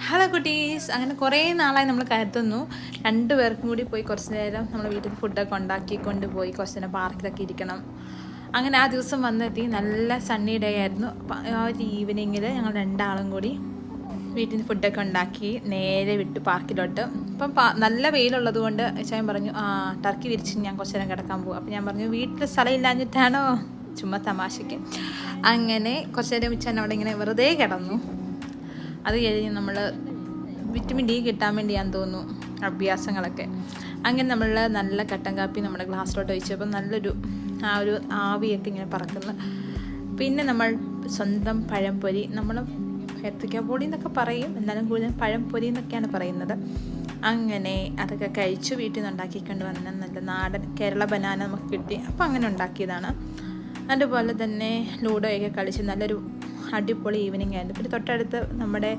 Hello കുട്ടീസ്, അങ്ങനെ കുറേ നാളായി നമ്മൾ കരുതുന്നു രണ്ടുപേർക്കും കൂടി പോയി കുറച്ച് നേരം നമ്മൾ വീട്ടിൽ ഫുഡൊക്കെ ഉണ്ടാക്കിക്കൊണ്ട് പോയി കുറച്ച് നേരം പാർക്കിലൊക്കെ ഇരിക്കണം. അങ്ങനെ ആ ദിവസം വന്നെത്തി. നല്ല സണ്ണി ഡേ ആയിരുന്നു. അപ്പം ആ ഒരു ഈവനിങ്ങിൽ ഞങ്ങൾ രണ്ടാളും കൂടി വീട്ടിൽ നിന്ന് ഫുഡൊക്കെ ഉണ്ടാക്കി നേരെ വിട്ടു പാർക്കിലോട്ട്. അപ്പം നല്ല വെയിലുള്ളത് കൊണ്ട് ചായൻ പറഞ്ഞു ടർക്കി വിരിച്ച് ഞാൻ കുറച്ച് നേരം കിടക്കാൻ പോകും. അപ്പം ഞാൻ പറഞ്ഞു വീട്ടിൽ സ്ഥലം ഇല്ലാഞ്ഞിട്ടാണോ, ചുമ്മാ തമാശയ്ക്ക്. അങ്ങനെ കുറച്ച് നേരം വെച്ചാൽ അവിടെ ഇങ്ങനെ വെറുതെ കിടന്നു. അത് കഴിഞ്ഞ് നമ്മൾ വിറ്റമിൻ ഡി കിട്ടാൻ വേണ്ടിയാന്ന് തോന്നുന്നു അഭ്യാസങ്ങളൊക്കെ. അങ്ങനെ നമ്മൾ നല്ല കട്ടൻ കാപ്പി നമ്മുടെ ഗ്ലാസ്സിലോട്ട് ഒഴിച്ചപ്പോൾ നല്ലൊരു ഒരു ആവിയൊക്കെ ഇങ്ങനെ പറക്കുന്നു. പിന്നെ നമ്മൾ സ്വന്തം പഴംപൊരി, നമ്മൾ ഏത്തയ്ക്കാപ്പൊടി എന്നൊക്കെ പറയും, എന്നാലും കൂടുതൽ പഴംപൊരി എന്നൊക്കെയാണ് പറയുന്നത്. അങ്ങനെ അതൊക്കെ കഴിച്ചു. വീട്ടിൽ നിന്ന് ഉണ്ടാക്കിക്കൊണ്ട് വന്ന നല്ല നാടൻ കേരള ബനാന നമുക്ക് കിട്ടി. അപ്പോൾ അങ്ങനെ ഉണ്ടാക്കിയതാണ്. അതുപോലെ തന്നെ ലൂഡോയൊക്കെ കളിച്ച് നല്ലൊരു അടിപൊളി ഈവനിങ് ആയിരുന്നു. പിന്നെ തൊട്ടടുത്ത് നമ്മുടെ